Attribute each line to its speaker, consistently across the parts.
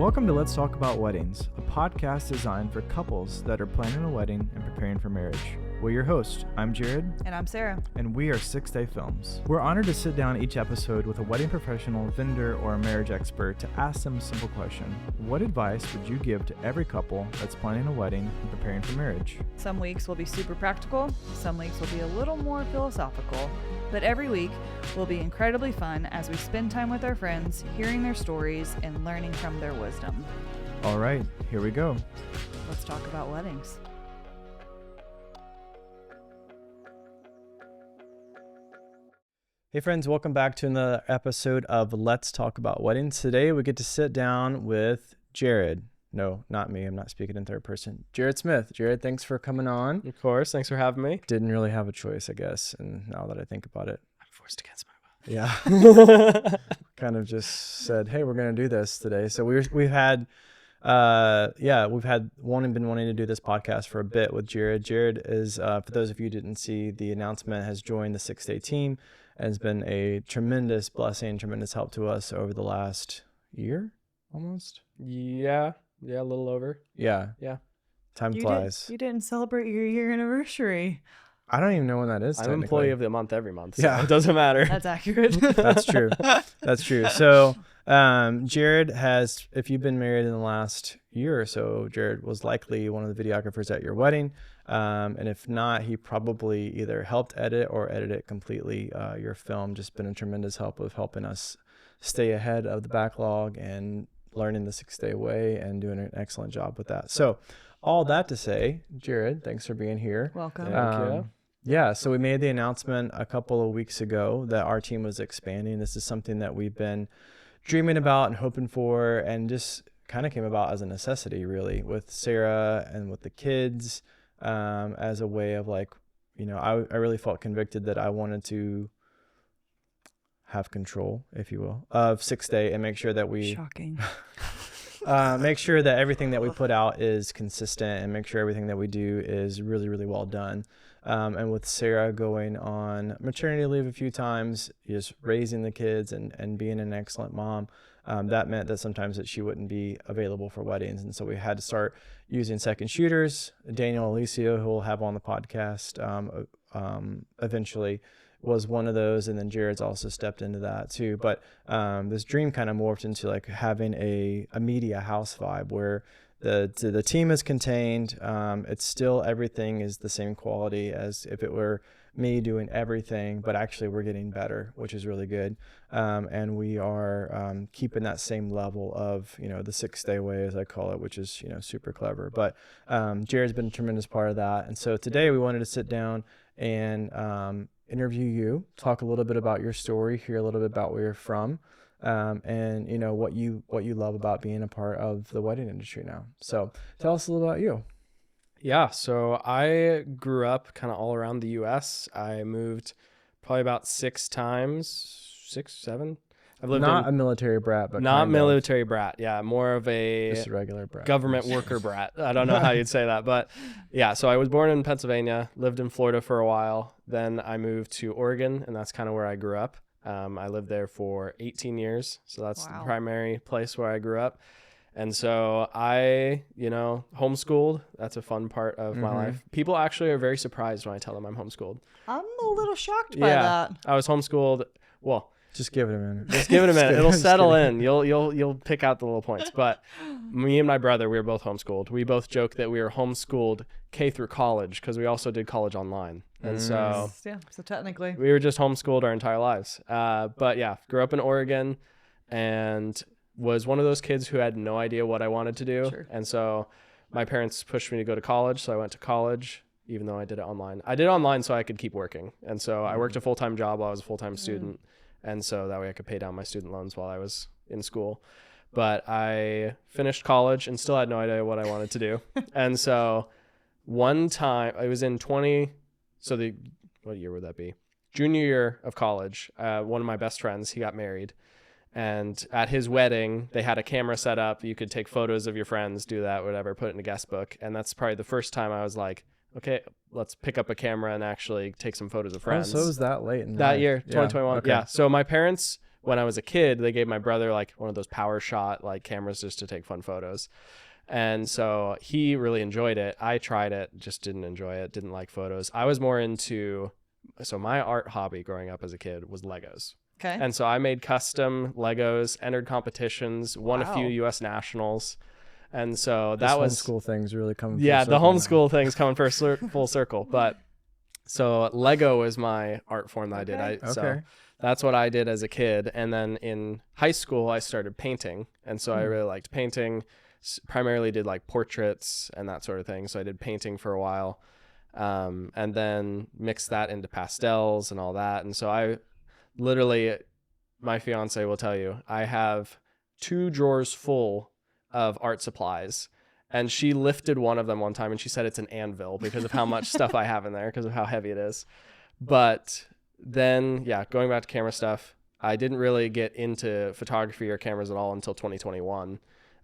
Speaker 1: Welcome to Let's Talk About Weddings, a podcast designed for couples that are planning a wedding and preparing for marriage. We're your hosts. I'm Jared.
Speaker 2: And I'm Sarah.
Speaker 1: And we are 6 Day Films. We're honored to sit down each episode with a wedding professional, vendor, or a marriage expert to ask them a simple question. What advice would you give to every couple that's planning a wedding and preparing for marriage?
Speaker 2: Some weeks will be super practical. Some weeks will be a little more philosophical. But every week will be incredibly fun as we spend time with our friends, hearing their stories and learning from their wisdom.
Speaker 1: All right, here we go.
Speaker 2: Let's talk about weddings.
Speaker 1: Hey friends, welcome back to another episode of Let's Talk About Weddings. Today we get to sit down with Jared. No, not me. I'm not speaking in third person. Jared Smith. Jared, thanks for coming on.
Speaker 3: Of course. Thanks for having me.
Speaker 1: Didn't really have a choice, I guess. And now that I think about it.
Speaker 3: I'm forced against my will.
Speaker 1: Yeah. Kind of just said, hey, we're going to do this today. So we've had been wanting to do this podcast for a bit with Jared. Jared is, for those of you who didn't see the announcement, has joined the 6 Day team and has been a tremendous blessing, tremendous help to us over the last year almost.
Speaker 3: Yeah, a little over.
Speaker 1: Yeah. Time flies.
Speaker 2: You didn't celebrate your year anniversary.
Speaker 1: I don't even know when that is.
Speaker 3: I'm employee of the month every month. So
Speaker 1: yeah,
Speaker 3: it doesn't matter.
Speaker 2: That's accurate.
Speaker 1: That's true. That's true. So, Jared has, if you've been married in the last year or so, Jared was likely one of the videographers at your wedding. And if not, he probably either helped edit or edited completely your film. Just been a tremendous help with helping us stay ahead of the backlog and learning the 6 Day way and doing an excellent job with that. So all that to say, Jared, thanks for being here.
Speaker 2: Welcome.
Speaker 3: Thank you.
Speaker 1: Yeah, so we made the announcement a couple of weeks ago that our team was expanding. This is something that we've been dreaming about and hoping for, and just kind of came about as a necessity, really, with Sarah and with the kids, as a way of I really felt convicted that I wanted to have control, if you will, of 6 Day and make sure that we
Speaker 2: Shocking.
Speaker 1: make sure that everything that we put out is consistent and make sure everything that we do is really, really well done. And with Sarah going on maternity leave a few times, just raising the kids and being an excellent mom, that meant that sometimes that she wouldn't be available for weddings. And so we had to start using second shooters. Daniel Alicio, who we'll have on the podcast eventually, was one of those. And then Jared's also stepped into that too. But this dream kind of morphed into having a media house vibe where the team is contained. It's still, everything is the same quality as if it were me doing everything, but actually we're getting better, which is really good. And we are keeping that same level of, the 6 Day way, as I call it, which is, super clever. But Jared's been a tremendous part of that. And so today we wanted to sit down and interview you, talk a little bit about your story, hear a little bit about where you're from, and what you love about being a part of the wedding industry now. So tell us a little about you.
Speaker 3: Yeah, so I grew up kind of all around the U.S. I moved probably about 6 times, 6, 7. I've lived
Speaker 1: not a military brat, but
Speaker 3: not military brat. Yeah, more of
Speaker 1: just a regular brat,
Speaker 3: government worker brat. I don't know how you'd say that, but yeah. So I was born in Pennsylvania, lived in Florida for a while. Then I moved to Oregon, and that's kind of where I grew up. I lived there for 18 years, so that's the primary place where I grew up. And so I, homeschooled. That's a fun part of my life. People actually are very surprised when I tell them I'm homeschooled.
Speaker 2: I'm a little shocked by that.
Speaker 3: I was homeschooled. Well,
Speaker 1: just give it a minute.
Speaker 3: Just give it a minute. It'll settle in. You'll pick out the little points. But me and my brother, we were both homeschooled. We both joke that we were homeschooled K through college because we also did college online. And so
Speaker 2: technically
Speaker 3: we were just homeschooled our entire lives. But yeah, grew up in Oregon and was one of those kids who had no idea what I wanted to do.
Speaker 2: Sure.
Speaker 3: And so my parents pushed me to go to college. So I went to college, even though I did it online. I did it online so I could keep working. And so I worked a full-time job while I was a full-time student. And so that way I could pay down my student loans while I was in school. But I finished college and still had no idea what I wanted to do. And so one time I was in what year would that be? Junior year of college. One of my best friends, he got married. And at his wedding, they had a camera set up. You could take photos of your friends, do that, whatever, put it in a guest book. And that's probably the first time I was like, okay, let's pick up a camera and actually take some photos of friends.
Speaker 1: Oh, so it was that late in
Speaker 3: that
Speaker 1: life.
Speaker 3: year, 2021.
Speaker 1: Okay.
Speaker 3: Yeah. So my parents when I was a kid, they gave my brother like one of those power shot like cameras just to take fun photos. And so he really enjoyed it. I tried it, just didn't enjoy it, didn't like photos. I was more into, so my art hobby growing up as a kid was Legos.
Speaker 2: Okay.
Speaker 3: And so I made custom Legos, entered competitions, won a few
Speaker 2: Wow.
Speaker 3: US nationals. And so
Speaker 1: This
Speaker 3: that was,
Speaker 1: homeschool thing's really coming.
Speaker 3: yeah,
Speaker 1: full
Speaker 3: the
Speaker 1: circle now.
Speaker 3: homeschool thing's coming full circle. But so Lego was my art form that I did.
Speaker 2: Okay.
Speaker 3: So
Speaker 1: Okay.
Speaker 3: that's what I did as a kid. And then in high school, I started painting. And so I really liked painting. Primarily did like portraits and that sort of thing. So I did painting for a while, and then mixed that into pastels and all that. And so I literally, my fiance will tell you, I have 2 drawers full of art supplies. And she lifted one of them one time and she said it's an anvil because of how much stuff I have in there, because of how heavy it is. But then, yeah, going back to camera stuff, I didn't really get into photography or cameras at all until 2021.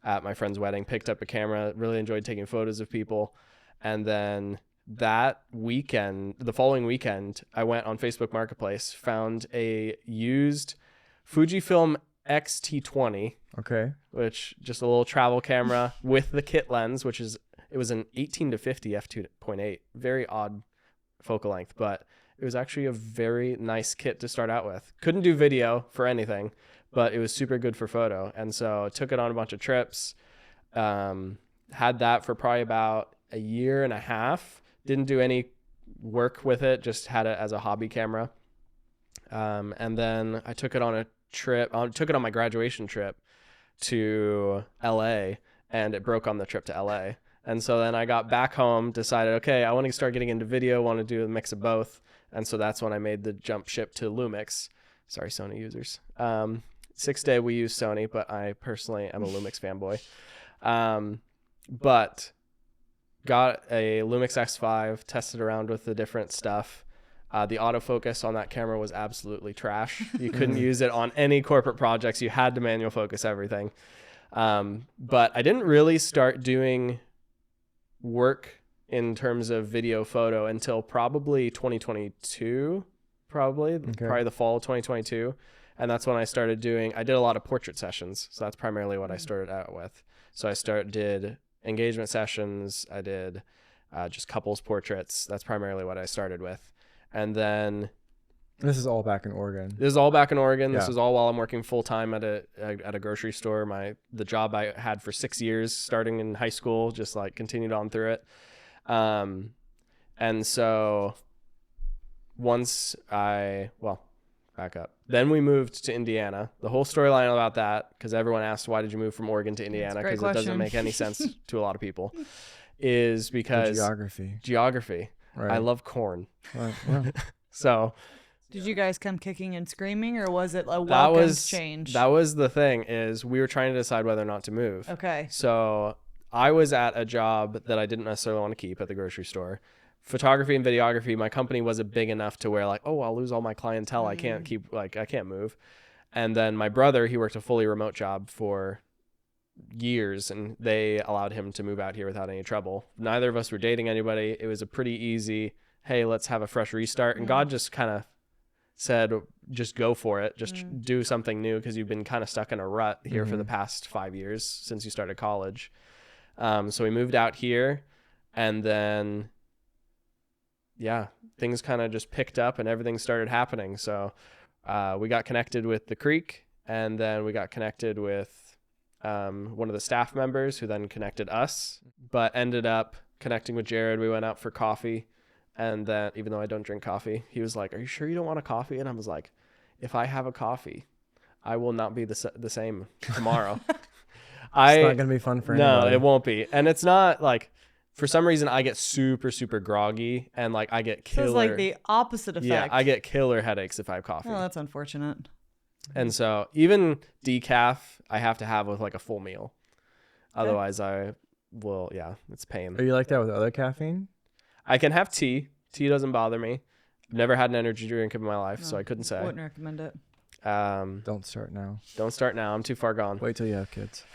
Speaker 3: At my friend's wedding, picked up a camera, really enjoyed taking photos of people. And then that weekend, the following weekend, I went on Facebook Marketplace, found a used Fujifilm X-T20,
Speaker 1: Okay.
Speaker 3: which just a little travel camera with the kit lens, it was an 18-50 f2.8, very odd focal length, but it was actually a very nice kit to start out with. Couldn't do video for anything, but it was super good for photo. And so took it on a bunch of trips, had that for probably about a year and a half. Didn't do any work with it, just had it as a hobby camera. And then I took it on a trip, took it on my graduation trip to LA, and it broke on the trip to LA. And so then I got back home, decided, okay, I want to start getting into video, want to do a mix of both. And so that's when I made the jump ship to Lumix. Sorry, Sony users. 6-day we use Sony, but I personally am a Lumix fanboy. But got a Lumix X5, tested around with the different stuff. The autofocus on that camera was absolutely trash. You couldn't use it on any corporate projects. You had to manual focus everything. But I didn't really start doing work in terms of video photo until probably 2022, probably the fall of 2022. And that's when I did a lot of portrait sessions. So that's primarily what I started out with. So I did engagement sessions. I did just couples portraits. That's primarily what I started with. And then
Speaker 1: This is all back in Oregon.
Speaker 3: this is all back in Oregon.
Speaker 1: Yeah.
Speaker 3: This was all while I'm working full time at a grocery store. The job I had for 6 years, starting in high school, just like continued on through it. And so back up. Then we moved to Indiana. The whole storyline about that, because everyone asked, why did you move from Oregon to Indiana?
Speaker 2: great
Speaker 3: Because it doesn't
Speaker 2: question.
Speaker 3: make any sense to a lot of people, is
Speaker 1: The
Speaker 3: because
Speaker 1: geography. Right.
Speaker 3: I love corn.
Speaker 1: Right. Yeah.
Speaker 3: So
Speaker 2: Did you guys come kicking and screaming, or was it a
Speaker 3: that
Speaker 2: welcome
Speaker 3: was
Speaker 2: change?
Speaker 3: That was the thing, is we were trying to decide whether or not to move.
Speaker 2: Okay.
Speaker 3: So I was at a job that I didn't necessarily want to keep at the grocery store. Photography and videography, my company wasn't big enough to where like, oh, I'll lose all my clientele. I can't I can't move. And then my brother, he worked a fully remote job for years, and they allowed him to move out here without any trouble. Neither of us were dating anybody. It was a pretty easy, hey, let's have a fresh restart. And God just kind of said, just go for it. Just do something new, because you've been kind of stuck in a rut here for the past 5 years since you started college. So we moved out here, and then things kind of just picked up and everything started happening. So we got connected with the Creek, and then we got connected with one of the staff members, who then connected us, but ended up connecting with Jared. We went out for coffee, and then, even though I don't drink coffee, he was like, are you sure you don't want a coffee? And I was like, if I have a coffee, I will not be the same tomorrow.
Speaker 1: It's not gonna be fun for anybody.
Speaker 3: No, it won't be. And it's not like, for some reason I get super, super groggy, and like I get
Speaker 2: So
Speaker 3: killer.
Speaker 2: it's like the opposite effect.
Speaker 3: Yeah, I get killer headaches if I have coffee.
Speaker 2: Oh, that's unfortunate.
Speaker 3: And so even decaf I have to have with like a full meal. Otherwise I will, it's pain.
Speaker 1: Are you like that with other caffeine?
Speaker 3: I can have tea. Tea doesn't bother me. I've never had an energy drink in my life, so I couldn't say.
Speaker 2: Wouldn't recommend it.
Speaker 1: Don't start now.
Speaker 3: Don't start now. I'm too far gone.
Speaker 1: Wait till you have kids.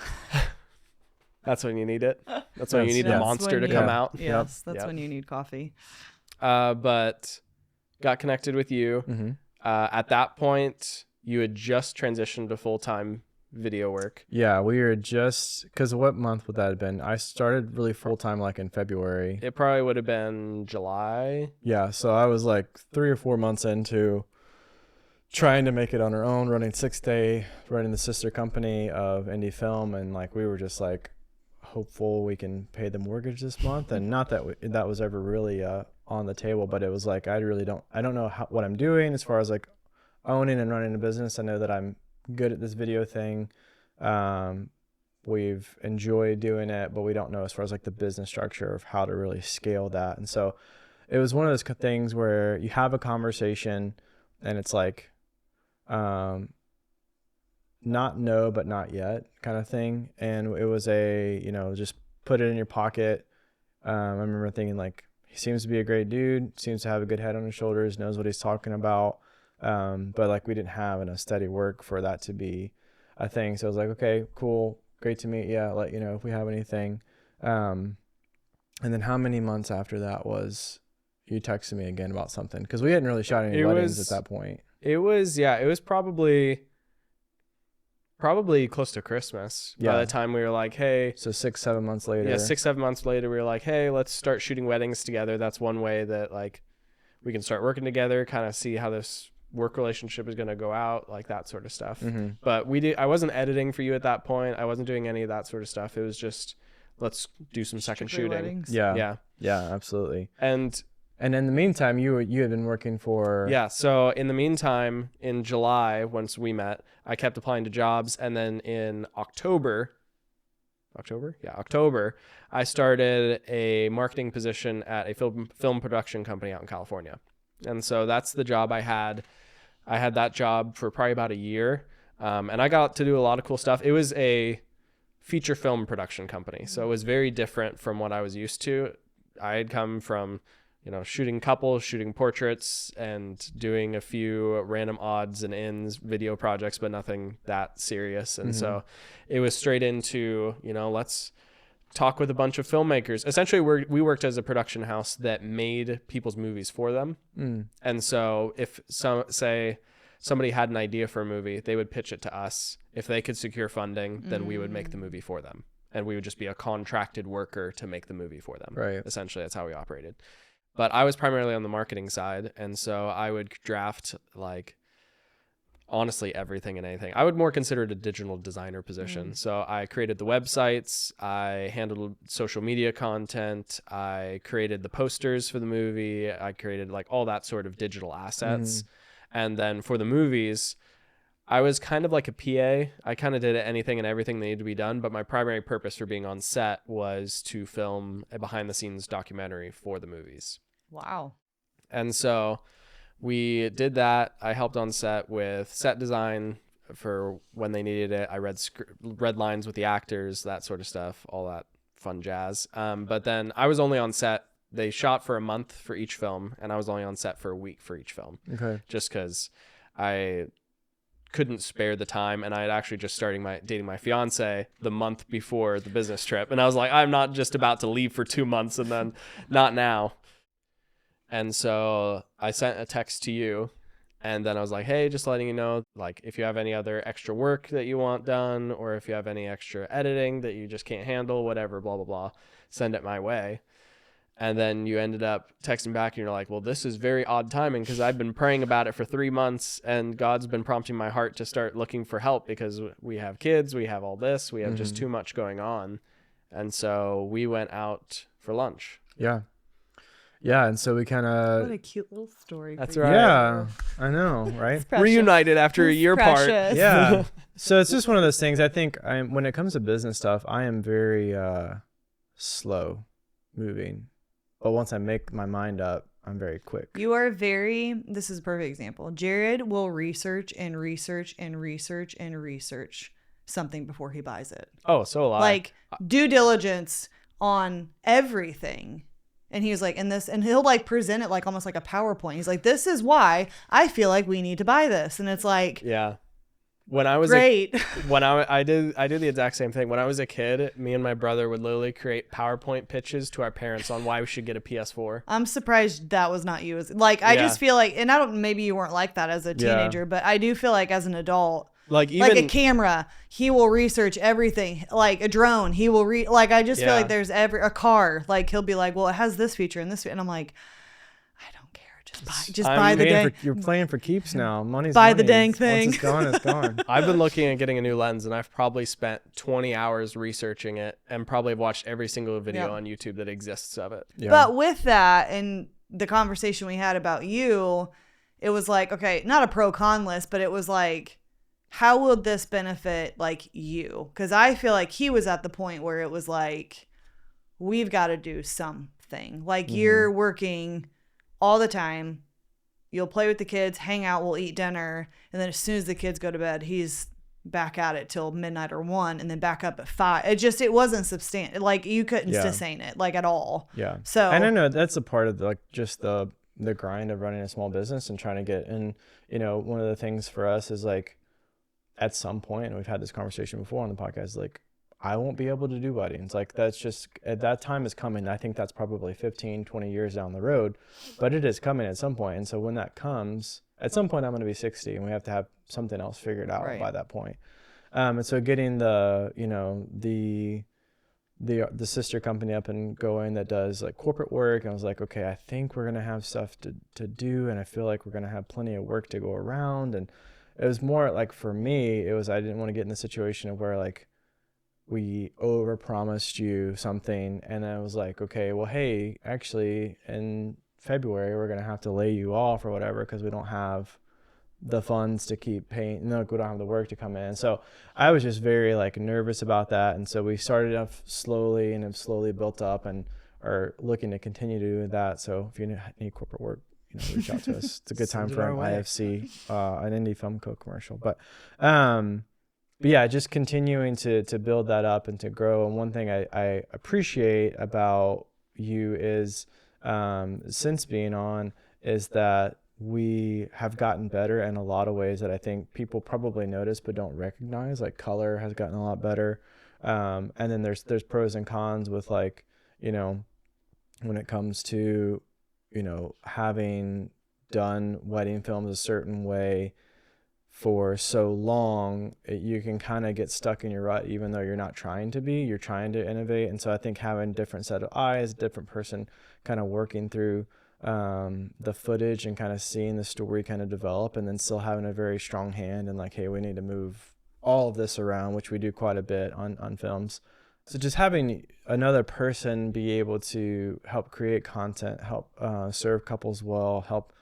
Speaker 3: That's when you need it. That's when you need the
Speaker 2: That's
Speaker 3: monster
Speaker 2: when
Speaker 3: to
Speaker 2: you-
Speaker 3: come out.
Speaker 2: Yes, that's
Speaker 3: Yep.
Speaker 2: when you need coffee.
Speaker 3: But got connected with you.
Speaker 1: Mm-hmm.
Speaker 3: At that point, you had just transitioned to full-time video work.
Speaker 1: Yeah, we were just, because what month would that have been? I started really full-time like in February.
Speaker 3: It probably would have been July.
Speaker 1: Yeah, so I was like 3 or 4 months into trying to make it on our own, running 6 Day, running the sister company of Indie Film, and like we were just like hopeful we can pay the mortgage this month, and not that that was ever really on the table, but it was like I don't know what I'm doing as far as like owning and running a business. I know that I'm good at this video thing. We've enjoyed doing it, but we don't know as far as like the business structure of how to really scale that. And so it was one of those things where you have a conversation and it's like not no but not yet kind of thing, and it was a just put it in your pocket. I remember thinking like, he seems to be a great dude, seems to have a good head on his shoulders, knows what he's talking about, but like we didn't have enough steady work for that to be a thing. So I was like, okay, cool, great to meet you, let you know if we have anything. And then how many months after that was you texted me again about something, because we hadn't really shot any weddings at that point.
Speaker 3: It was probably close to Christmas.
Speaker 1: Yeah.
Speaker 3: By the time we were like, hey.
Speaker 1: So 6-7 months later.
Speaker 3: Yeah, 6-7 months later, we were like, hey, let's start shooting weddings together. That's one way that like we can start working together, kind of see how this work relationship is going to go out, like that sort of stuff.
Speaker 1: Mm-hmm.
Speaker 3: But I wasn't editing for you at that point. I wasn't doing any of that sort of stuff. It was just, let's do some second shooting.
Speaker 2: Weddings.
Speaker 1: Yeah, absolutely.
Speaker 3: And
Speaker 1: in the meantime, you had been working for...
Speaker 3: Yeah, so in the meantime, in July, once we met, I kept applying to jobs. And then in October, I started a marketing position at a film production company out in California. And so that's the job I had. I had that job for probably about a year. And I got to do a lot of cool stuff. It was a feature film production company. So it was very different from what I was used to. I had come from... shooting couples, shooting portraits, and doing a few random odds and ends video projects, but nothing that serious. And so it was straight into, let's talk with a bunch of filmmakers. Essentially, we worked as a production house that made people's movies for them. And so if somebody had an idea for a movie, they would pitch it to us. If they could secure funding, then we would make the movie for them. And we would just be a contracted worker to make the movie for them.
Speaker 1: Right.
Speaker 3: Essentially, that's how we operated. But I was primarily on the marketing side, and so I would draft, like, honestly, everything and anything. I would more consider it a digital designer position. So I created the websites, I handled social media content, I created the posters for the movie, I created, like, all that sort of digital assets. And then for the movies, I was kind of like a PA. I kind of did anything and everything that needed to be done, but my primary purpose for being on set was to film a behind-the-scenes documentary for the movies.
Speaker 2: Wow.
Speaker 3: And so we did that. I helped on set with set design for when they needed it. I read lines with the actors, that sort of stuff, all that fun jazz. But then I was only on set. They shot for a month for each film, and I was only on set for a week for each film.
Speaker 1: Okay.
Speaker 3: Just because I couldn't spare the time, and I had actually just dating my fiance the month before the business trip, and I was like, I'm not just about to leave for 2 months and then not now. And so I sent a text to you, and then I was like, hey, just letting you know, like, if you have any other extra work that you want done, or if you have any extra editing that you just can't handle, whatever, blah, blah, blah, send it my way. And then you ended up texting back, and you're like, well, this is very odd timing, because I've been praying about it for 3 months, and God's been prompting my heart to start looking for help, because we have kids, we have all this, we have just too much going on. And so we went out for lunch.
Speaker 1: Yeah, and so we kind of...
Speaker 2: What a cute little story.
Speaker 3: That's
Speaker 2: for
Speaker 3: right.
Speaker 2: you.
Speaker 1: Yeah, I know, right?
Speaker 3: Reunited after a year apart.
Speaker 1: Yeah. So it's just one of those things. I think when it comes to business stuff, I am very slow moving. But once I make my mind up, I'm very quick.
Speaker 2: You are this is a perfect example. Jared will research and research and research and research something before he buys it.
Speaker 3: Oh, so a lot.
Speaker 2: Like due diligence on everything. And he was like, and he'll like present it like almost like a PowerPoint. He's like, this is why I feel like we need to buy this. And it's like,
Speaker 3: yeah, when I was
Speaker 2: Great.
Speaker 3: I did the exact same thing. When I was a kid, me and my brother would literally create PowerPoint pitches to our parents on why we should get a PS4.
Speaker 2: I'm surprised that was not you. Like, I just feel like, and I don't, maybe you weren't like that as a teenager, but I do feel like as an adult,
Speaker 3: like even
Speaker 2: like a camera, he will research everything. Like a drone, he will like, I just feel like there's a car, like he'll be like, well, it has this feature and this, and I'm like, I don't care. Just buy the dang.
Speaker 1: You're playing for keeps now. Money's
Speaker 2: Buy
Speaker 1: money.
Speaker 2: the dang thing.
Speaker 1: Once it's gone, it's gone.
Speaker 3: I've been looking at getting a new lens, and I've probably spent 20 hours researching it, and probably have watched every single video on YouTube that exists of it.
Speaker 1: Yeah.
Speaker 2: But with that and the conversation we had about you, it was like, okay, not a pro con list, but it was like, how will this benefit like you? Because I feel like he was at the point where it was like, we've got to do something. Like you're working all the time. You'll play with the kids, hang out, we'll eat dinner. And then as soon as the kids go to bed, he's back at it till midnight or 1 and then back up at 5. It wasn't substantial. Like you couldn't sustain it like at all.
Speaker 1: Yeah.
Speaker 2: So,
Speaker 1: and I know that's a part of just the grind of running a small business and trying to get, and one of the things for us is like, at some point, and we've had this conversation before on the podcast, like I won't be able to do weddings. Like that's just, at that time is coming. I think that's probably 15, 20 years down the road, but it is coming at some point. And so when that comes, at some point I'm going to be 60 and we have to have something else figured out by that point. And so getting the sister company up and going that does like corporate work, I was like, okay, I think we're going to have stuff to do. And I feel like we're going to have plenty of work to go around. And it was more like, for me, it was, I didn't want to get in the situation of where like we overpromised you something. And I was like, okay, well, hey, actually in February, we're going to have to lay you off or whatever, because we don't have the funds to keep paying. No, we don't have the work to come in. So I was just very like nervous about that. And so we started off slowly and have slowly built up and are looking to continue to do that. So if you need corporate work, reach out to us. It's a good time for an IFC, an Indie Film Co. commercial. But yeah, just continuing to build that up and to grow. And one thing I appreciate about you is, since being on, is that we have gotten better in a lot of ways that I think people probably notice but don't recognize. Like color has gotten a lot better. And then there's pros and cons with like, when it comes to, having done wedding films a certain way for so long, you can kind of get stuck in your rut, even though you're not trying to be. You're trying to innovate. And so I think having a different set of eyes, different person kind of working through the footage and kind of seeing the story kind of develop, and then still having a very strong hand and like, hey, we need to move all of this around, which we do quite a bit on films. So just having another person be able to help create content, help serve couples well, help,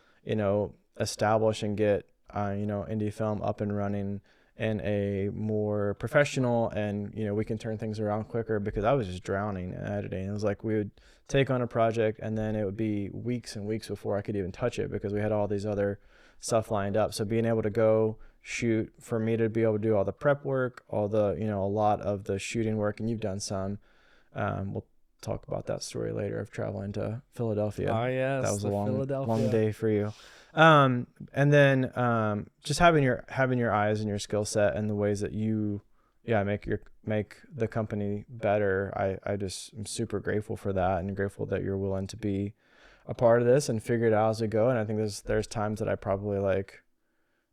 Speaker 1: establish and get, indie film up and running in a more professional, and, we can turn things around quicker, because I was just drowning in editing. It was like we would take on a project and then it would be weeks and weeks before I could even touch it, because we had all these other stuff lined up. So being able to go shoot, for me to be able to do all the prep work, all the, a lot of the shooting work, and you've done some, we'll talk about that story later of traveling to Philadelphia.
Speaker 3: Oh yes,
Speaker 1: that was a long day for you. And then just having your eyes and your skill set and the ways that you make the company better. I just am super grateful for that, and grateful that you're willing to be a part of this and figure it out as we go. And I think there's times that I probably like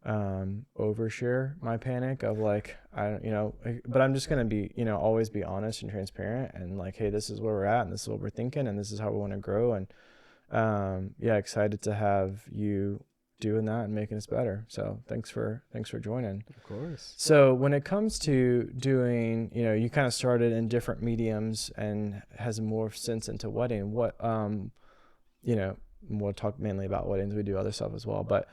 Speaker 1: overshare my panic of like, but I'm just going to be, always be honest and transparent and like, hey, this is where we're at and this is what we're thinking and this is how we want to grow. And excited to have you doing that and making us better. So thanks for joining.
Speaker 3: Of course.
Speaker 1: So when it comes to doing, you kind of started in different mediums and has morphed since into wedding. What, we'll talk mainly about weddings. We do other stuff as well, but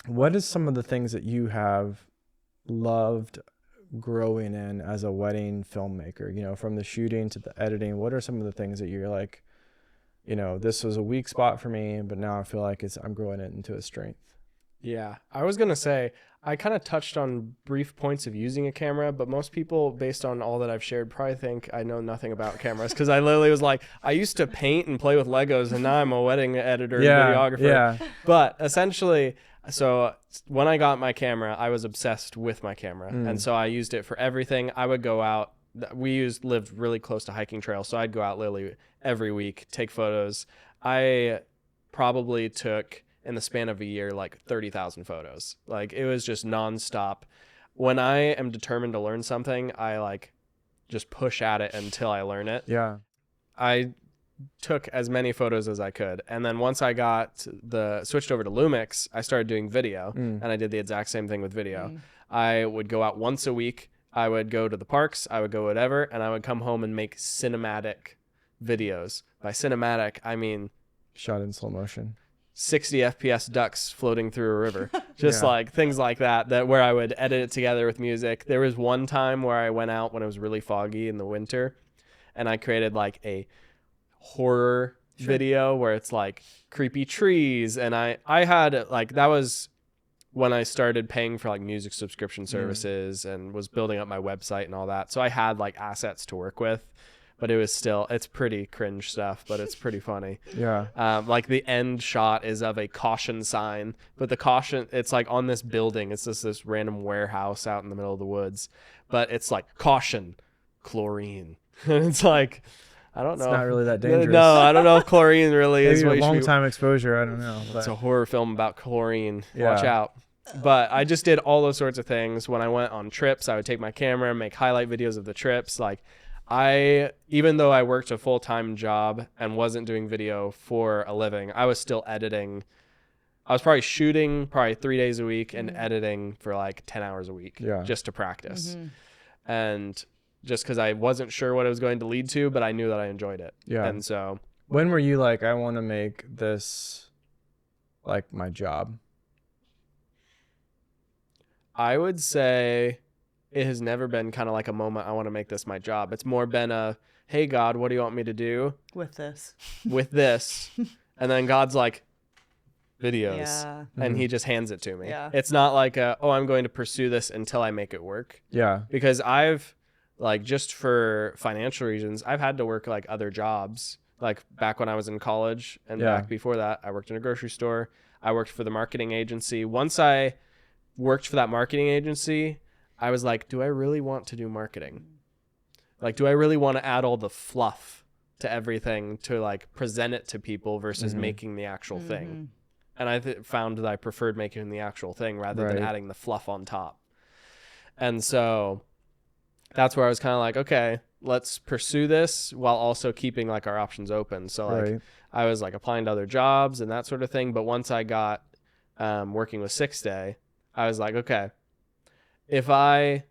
Speaker 1: what is some of the things that you have loved growing in as a wedding filmmaker, from the shooting to the editing? What are some of the things that you're like, this was a weak spot for me, but now I feel like I'm growing it into a strength?
Speaker 3: Yeah, I was gonna say I kind of touched on brief points of using a camera, but most people, based on all that I've shared, probably think I know nothing about cameras because I literally was like, I used to paint and play with Legos, and now I'm a wedding editor and videographer.
Speaker 1: Yeah.
Speaker 3: But essentially, so when I got my camera, I was obsessed with my camera, and so I used it for everything. I would go out. Lived really close to hiking trails, so I'd go out literally every week, take photos. I probably took, in the span of a year, like 30,000 photos. Like, it was just nonstop. When I am determined to learn something, I like just push at it until I learn it.
Speaker 1: Yeah.
Speaker 3: I took as many photos as I could. And then once I switched over to Lumix, I started doing video, and I did the exact same thing with video. I would go out once a week. I would go to the parks, I would go whatever, and I would come home and make cinematic videos. By cinematic, I mean
Speaker 1: Shot in slow motion.
Speaker 3: 60 FPS ducks floating through a river. Just
Speaker 1: Yeah.
Speaker 3: like things like that where I would edit it together with music. There was one time where I went out when it was really foggy in the winter, and I created like a horror video where it's like creepy trees, and I had like, that was when I started paying for like music subscription services and was building up my website and all that. So I had like assets to work with, but it's pretty cringe stuff, but it's pretty funny.
Speaker 1: Yeah.
Speaker 3: Like the end shot is of a caution sign, but the caution, it's like on this building. It's just this random warehouse out in the middle of the woods, but it's like caution, chlorine. And it's like, I don't know.
Speaker 1: It's not really that dangerous.
Speaker 3: No, I don't know if chlorine really is
Speaker 1: Maybe
Speaker 3: what
Speaker 1: a
Speaker 3: you should
Speaker 1: long
Speaker 3: be.
Speaker 1: time exposure. I don't know.
Speaker 3: It's
Speaker 1: But
Speaker 3: a horror film about chlorine.
Speaker 1: Yeah.
Speaker 3: Watch out. But I just did all those sorts of things. When I went on trips, I would take my camera and make highlight videos of the trips. Like, even though I worked a full-time job and wasn't doing video for a living, I was still editing. I was probably shooting 3 days a week and editing for like 10 hours a week, just to practice. And just because I wasn't sure what it was going to lead to, but I knew that I enjoyed it.
Speaker 1: Yeah.
Speaker 3: And so,
Speaker 1: when were you like, I want to make this like my job?
Speaker 3: I would say it has never been kind of like a moment, I want to make this my job. It's more been a, hey, God, what do you want me to do
Speaker 2: with this.
Speaker 3: with this? And then God's like, videos.
Speaker 2: Yeah.
Speaker 3: And he just hands it to me.
Speaker 2: Yeah.
Speaker 3: It's not like, I'm going to pursue this until I make it work.
Speaker 1: Yeah.
Speaker 3: Because I've, like, just for financial reasons, I've had to work like other jobs. Like back when I was in college and back before that, I worked in a grocery store. I worked for the marketing agency. Once I worked for that marketing agency, I was like, do I really want to do marketing? Like, do I really want to add all the fluff to everything to like present it to people versus making the actual thing? And I found that I preferred making the actual thing rather than adding the fluff on top. And so that's where I was kind of like, okay, let's pursue this while also keeping like our options open. So like I was like applying to other jobs and that sort of thing. But once I got working with 6 Day, I was like, okay, if I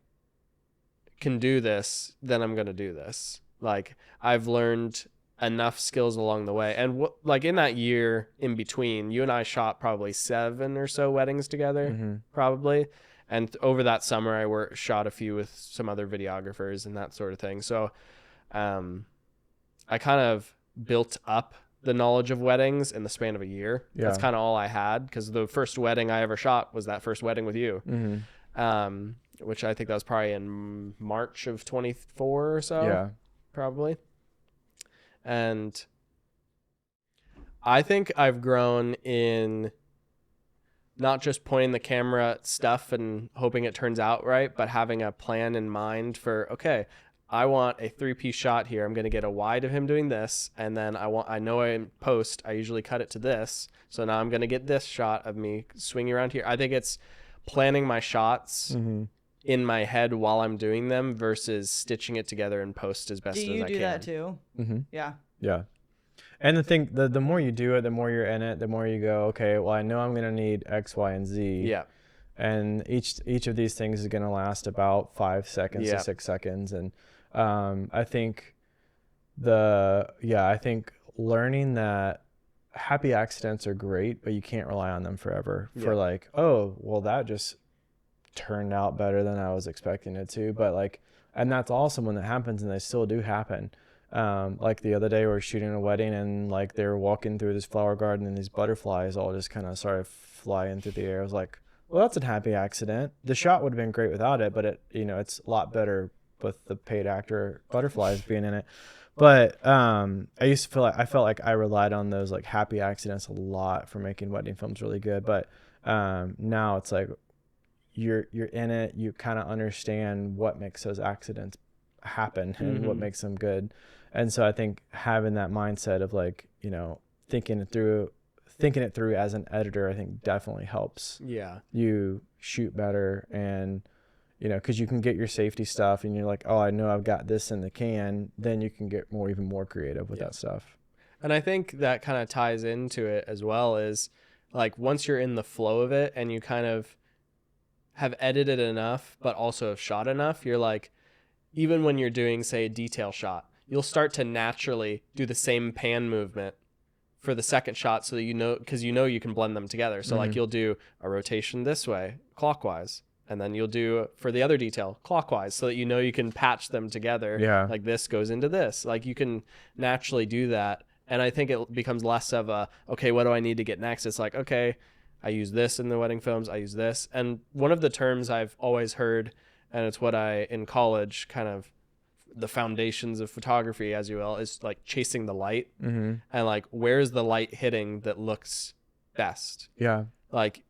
Speaker 3: can do this, then I'm going to do this. Like, I've learned enough skills along the way. And like in that year in between, you and I shot probably 7 or so weddings together, probably. And over that summer, I shot a few with some other videographers and that sort of thing. So I kind of built up the knowledge of weddings in the span of a year. That's kind of all I had, because the first wedding I ever shot was that first wedding with you, which I think that was probably in March of 24 or so, probably. And I think I've grown in not just pointing the camera at stuff and hoping it turns out right, but having a plan in mind for, okay, I want a 3-piece shot here. I'm going to get a wide of him doing this. And then I know in post, I usually cut it to this. So now I'm going to get this shot of me swinging around here. I think it's planning my shots in my head while I'm doing them versus stitching it together in post as best as I can.
Speaker 2: Do you do that too? Yeah.
Speaker 1: Yeah. And the thing, the more you do it, the more you're in it, the more you go, okay, well, I know I'm going to need X, Y, and Z.
Speaker 3: Yeah.
Speaker 1: And each of these things is going to last about 5 seconds to 6 seconds. And I think I think learning that happy accidents are great, but you can't rely on them forever for like, oh, well, that just turned out better than I was expecting it to. But like, and that's awesome when that happens, and they still do happen. Like the other day we were shooting a wedding and like they were walking through this flower garden and these butterflies all just kind of started flying through the air. I was like, well, that's a happy accident. The shot would have been great without it, but it's a lot better with the paid actor butterflies being in it. But I felt like I relied on those like happy accidents a lot for making wedding films really good. But now it's like you're in it, you kind of understand what makes those accidents happen and what makes them good. And so I think having that mindset of like, thinking it through as an editor, I think definitely helps.
Speaker 3: Yeah.
Speaker 1: You shoot better and because you can get your safety stuff and you're like, oh, I know I've got this in the can, then you can get even more creative with that stuff.
Speaker 3: And I think that kind of ties into it as well, is like once you're in the flow of it and you kind of have edited enough, but also have shot enough, you're like, even when you're doing, say, a detail shot, you'll start to naturally do the same pan movement for the second shot so that because you can blend them together. So like you'll do a rotation this way, clockwise. And then you'll do for the other detail clockwise so that you can patch them together.
Speaker 1: Yeah.
Speaker 3: Like this goes into this. Like you can naturally do that. And I think it becomes less of a, okay, what do I need to get next? It's like, okay, I use this in the wedding films. I use this. And one of the terms I've always heard, and it's what in college, kind of the foundations of photography, as you will, is like chasing the light. And like, where's the light hitting that looks best?
Speaker 1: Yeah.
Speaker 3: Like,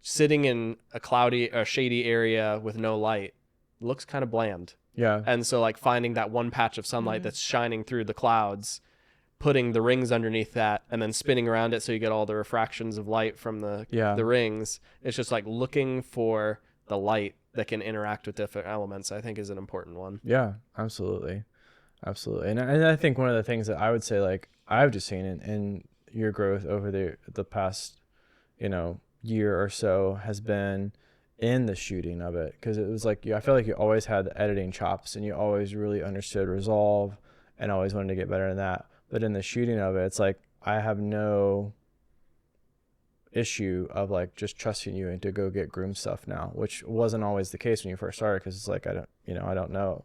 Speaker 3: sitting in a cloudy or shady area with no light looks kind of bland.
Speaker 1: Yeah.
Speaker 3: And so like finding that one patch of sunlight that's shining through the clouds, putting the rings underneath that and then spinning around it so you get all the refractions of light from the rings. It's just like looking for the light that can interact with different elements, I think is an important one.
Speaker 1: Yeah, absolutely. Absolutely. And I think one of the things that I would say, like I've just seen in your growth over the past, year or so has been in the shooting of it, because it was like I feel like you always had the editing chops and you always really understood resolve and always wanted to get better in that. But in the shooting of it, it's like I have no issue of like just trusting you and to go get groom stuff now, which wasn't always the case when you first started, because it's like I don't know.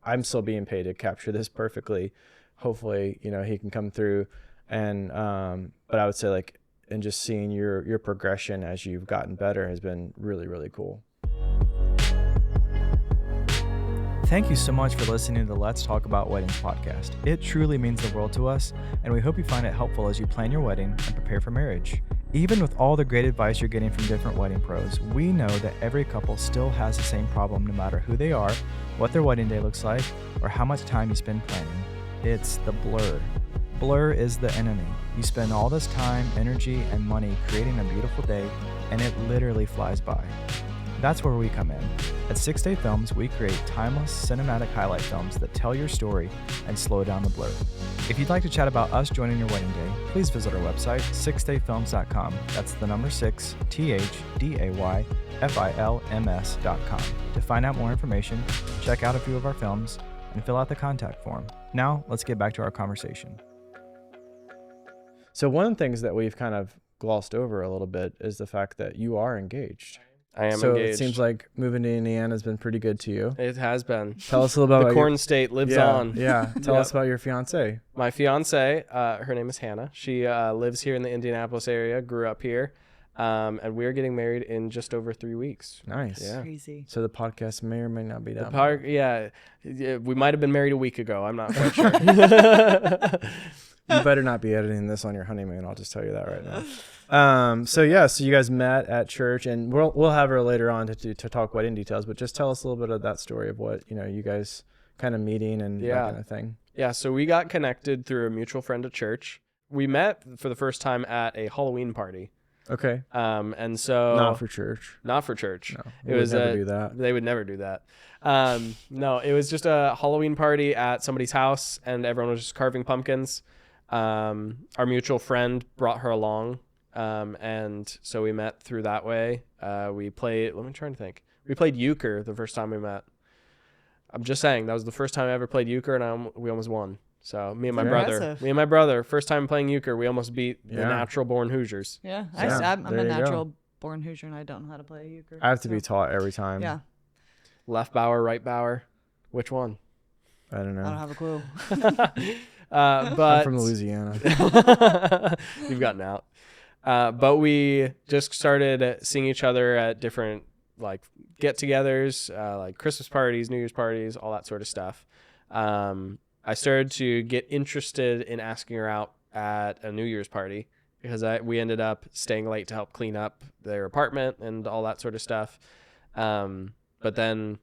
Speaker 1: I'm still being paid to capture this perfectly. Hopefully, he can come through. And but I would say like, and just seeing your progression as you've gotten better has been really, really cool. Thank you so much for listening to the Let's Talk About Weddings podcast. It truly means the world to us, and we hope you find it helpful as you plan your wedding and prepare for marriage. Even with all the great advice you're getting from different wedding pros, we know that every couple still has the same problem no matter who they are, what their wedding day looks like, or how much time you spend planning. It's the blur. Blur is the enemy. You spend all this time, energy, and money creating a beautiful day, and it literally flies by. That's where we come in. At 6 Day Films, we create timeless cinematic highlight films that tell your story and slow down the blur. If you'd like to chat about us joining your wedding day, please visit our website, 6dayfilms.com. That's the number 6, THDAYFILMS.com. To find out more information, check out a few of our films, and fill out the contact form. Now, let's get back to our conversation. So one of the things that we've kind of glossed over a little bit is the fact that you are engaged.
Speaker 3: I am
Speaker 1: so
Speaker 3: engaged.
Speaker 1: It seems like moving to Indiana has been pretty good to you.
Speaker 3: It has been.
Speaker 1: Tell us a little about
Speaker 3: the Corn State lives on.
Speaker 1: Yeah. Tell us about your fiance.
Speaker 3: My fiance, her name is Hannah. She lives here in the Indianapolis area, grew up here, and we're getting married in just over 3 weeks.
Speaker 1: Nice.
Speaker 3: Yeah.
Speaker 2: Crazy.
Speaker 1: So the podcast may or may not be done.
Speaker 3: We might have been married a week ago. I'm not quite sure.
Speaker 1: You better not be editing this on your honeymoon. I'll just tell you that right now. So you guys met at church, and we'll have her later on to talk wedding details. But just tell us a little bit of that story of what you guys kind of meeting and that kind of thing. Yeah.
Speaker 3: So we got connected through a mutual friend at church. We met for the first time at a Halloween party.
Speaker 1: Okay.
Speaker 3: And so
Speaker 1: not for church.
Speaker 3: Not for church.
Speaker 1: No,
Speaker 3: it was
Speaker 1: never do that.
Speaker 3: They would never do that. No, it was just a Halloween party at somebody's house, and everyone was just carving pumpkins. Our mutual friend brought her along, and so we met through that way. We played. Let me try and think. We played euchre the first time we met. I'm just saying that was the first time I ever played euchre, and we almost won. So me and my brother, first time playing euchre, we almost beat the natural born Hoosiers.
Speaker 2: Yeah, I'm a natural born Hoosier, and I don't know how to play euchre.
Speaker 1: I have to be taught every time.
Speaker 2: Yeah.
Speaker 3: Left bower, right bower, which one?
Speaker 1: I don't know.
Speaker 2: I don't have a clue.
Speaker 3: But
Speaker 1: I'm from Louisiana.
Speaker 3: you've gotten out. But we just started seeing each other at different like get-togethers, like Christmas parties, New Year's parties, all that sort of stuff. I started to get interested in asking her out at a New Year's party because we ended up staying late to help clean up their apartment and all that sort of stuff. But then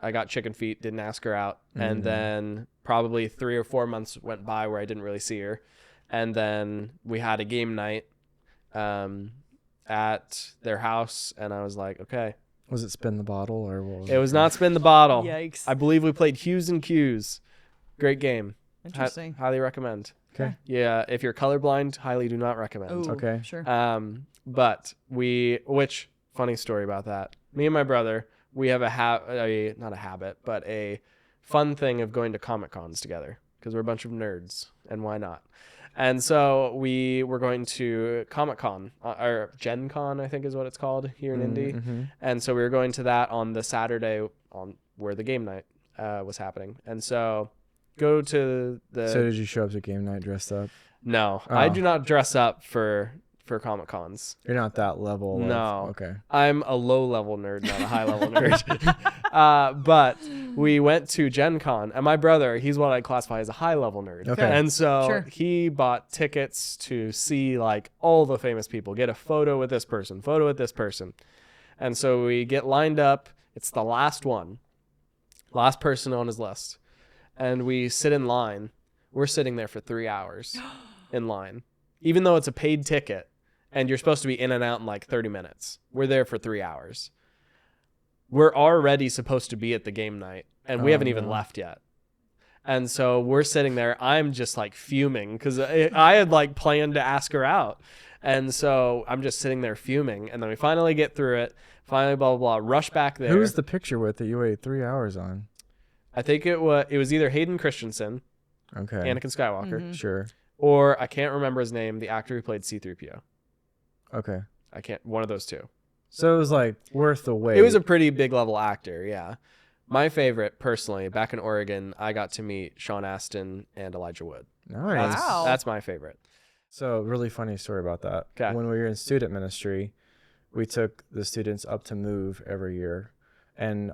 Speaker 3: I got chicken feet, didn't ask her out. And then probably 3 or 4 months went by where I didn't really see her. And then we had a game night at their house. And I was like, okay.
Speaker 1: Was it spin the bottle or what was
Speaker 3: It was not spin the bottle.
Speaker 2: Yikes.
Speaker 3: I believe we played Hues and Cues. Great game.
Speaker 2: Interesting.
Speaker 3: Highly recommend.
Speaker 1: Okay.
Speaker 3: Yeah, if you're colorblind, highly do not recommend.
Speaker 2: Ooh,
Speaker 1: Okay.
Speaker 2: Sure.
Speaker 3: But which funny story about that. Me and my brother, we have not a habit, but a fun thing of going to Comic Cons together because we're a bunch of nerds, and why not? And so we were going to Comic Con, or Gen Con, I think is what it's called here in Indy.
Speaker 1: Mm-hmm.
Speaker 3: And so we were going to that on the Saturday on where the game night was happening. And so go to the.
Speaker 1: So did you show up to game night dressed up?
Speaker 3: No,
Speaker 1: Oh.
Speaker 3: I do not dress up for Comic Cons.
Speaker 1: You're not that level.
Speaker 3: No.
Speaker 1: Okay.
Speaker 3: I'm a low level nerd, not a high level nerd. But we went to Gen Con, and my brother, he's what I classify as a high level nerd.
Speaker 1: Okay.
Speaker 3: And so
Speaker 2: Sure.
Speaker 3: he bought tickets to see like all the famous people, get a photo with this person, photo with this person. And so we get lined up. It's the last person on his list. And we sit in line. We're sitting there for 3 hours in line, even though it's a paid ticket. And you're supposed to be in and out in like 30 minutes. We're there for 3 hours. We're already supposed to be at the game night, and we haven't even left yet. And so we're sitting there. I'm just like fuming because I had like planned to ask her out. And so I'm just sitting there fuming. And then we finally get through it. Finally, blah, blah, blah. Rush back there.
Speaker 1: Who was the picture with that you waited 3 hours on?
Speaker 3: I think it was either Hayden Christensen,
Speaker 1: Okay.
Speaker 3: Anakin Skywalker,
Speaker 2: Mhm.
Speaker 1: Sure.
Speaker 3: or I can't remember his name, the actor who played C-3PO.
Speaker 1: Okay.
Speaker 3: One of those two.
Speaker 1: So it was like worth the wait.
Speaker 3: It was a pretty big level actor, yeah. My favorite, personally, back in Oregon, I got to meet Sean Astin and Elijah Wood.
Speaker 1: nice.
Speaker 2: Wow.
Speaker 3: That's my favorite.
Speaker 1: So really funny story about that.
Speaker 3: 'Kay.
Speaker 1: When we were in student ministry, we took the students up to Move every year, and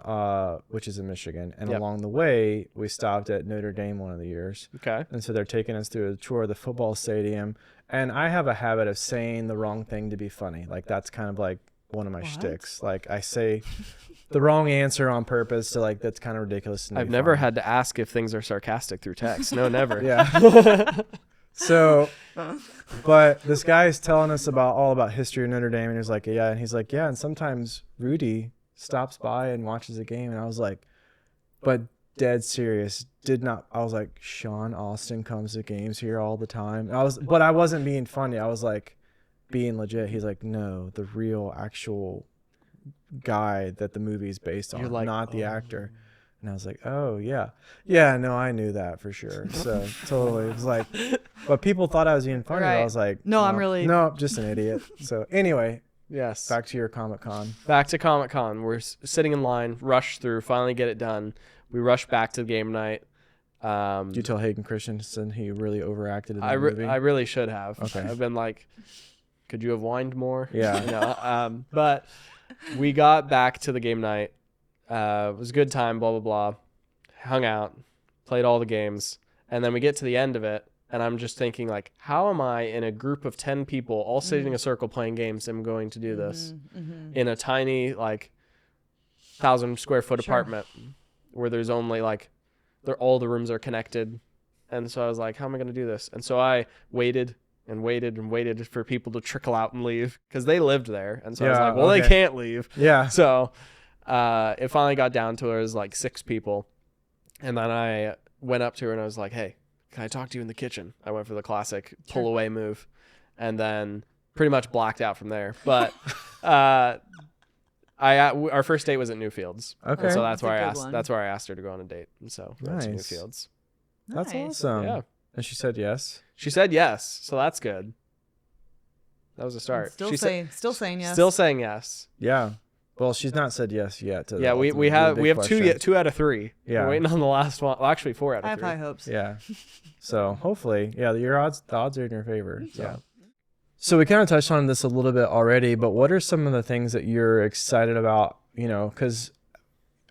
Speaker 1: which is in Michigan. And
Speaker 3: Yep.
Speaker 1: along the way, we stopped at Notre Dame one of the years.
Speaker 3: Okay.
Speaker 1: And so they're taking us through a tour of the football stadium. And I have a habit of saying the wrong thing to be funny. Like that's kind of like one of my
Speaker 2: What?
Speaker 1: shticks. Like I say the wrong answer on purpose to like that's kind of ridiculous.
Speaker 3: I've never had to ask if things are sarcastic through text. No, never.
Speaker 1: Yeah. So, but this guy is telling us all about history of Notre Dame, and he's like, yeah, and sometimes Rudy stops by and watches a game, and I was like, but dead serious, I was like, Sean Austin comes to games here all the time. But I wasn't being funny. I was like being legit. He's like, no, the real actual guy that the movie's based on,
Speaker 3: You're like,
Speaker 1: not the actor. And I was like, oh, yeah. Yeah, no, I knew that for sure. So totally. It was like, but people thought I was being funny.
Speaker 2: Right.
Speaker 1: I was like,
Speaker 2: No, I'm really-
Speaker 1: No, just an idiot. So anyway,
Speaker 3: Yes.
Speaker 1: back to your Comic-Con.
Speaker 3: Back to Comic Con. We're sitting in line, rush through, finally get it done. We rush back to the game night.
Speaker 1: Did you tell Hayden Christensen he really overacted in the
Speaker 3: I
Speaker 1: movie?
Speaker 3: really should have.
Speaker 1: Okay.
Speaker 3: I've been like, could you have whined more?
Speaker 1: Yeah.
Speaker 3: You know, but we got back to the game night. It was a good time, blah, blah, blah. Hung out, played all the games. And then we get to the end of it. And I'm just thinking, like, how am I in a group of 10 people all sitting in a circle playing games am going to do this in a tiny, like, 1,000 square foot
Speaker 2: Sure.
Speaker 3: apartment where there's only, like, all the rooms are connected. And so I was like, how am I going to do this? And so I waited and waited and waited for people to trickle out and leave because they lived there. And so I was
Speaker 1: Yeah,
Speaker 3: like, well, they
Speaker 1: okay.
Speaker 3: can't leave.
Speaker 1: Yeah.
Speaker 3: So it finally got down to it was like 6 people. And then I went up to her and I was like, hey, can I talk to you in the kitchen? I went for the classic pull away move and then pretty much blacked out from there. But our first date was at Newfields.
Speaker 1: Okay.
Speaker 3: And so
Speaker 2: That's a good one.
Speaker 3: that's where I asked her to go on a date. And so we went to
Speaker 1: Nice.
Speaker 3: Newfields.
Speaker 1: That's
Speaker 2: Nice.
Speaker 1: awesome.
Speaker 3: Yeah.
Speaker 1: And she said yes.
Speaker 3: She said yes. So that's good. That was a start.
Speaker 2: Still
Speaker 3: She
Speaker 2: saying yes.
Speaker 3: Still saying yes.
Speaker 1: Yeah. Well, she's not said yes yet. To
Speaker 3: Yeah,
Speaker 1: the
Speaker 3: we
Speaker 1: ultimate big
Speaker 3: have
Speaker 1: question.
Speaker 3: two out of three.
Speaker 1: Yeah.
Speaker 3: We're waiting on the last one. Well, actually 4 out
Speaker 2: I
Speaker 3: of
Speaker 2: have
Speaker 3: 3.
Speaker 2: high hopes.
Speaker 1: Yeah. So hopefully, yeah, the odds are in your favor. So.
Speaker 3: Yeah.
Speaker 1: So we kind of touched on this a little bit already, but what are some of the things that you're excited about? You know, because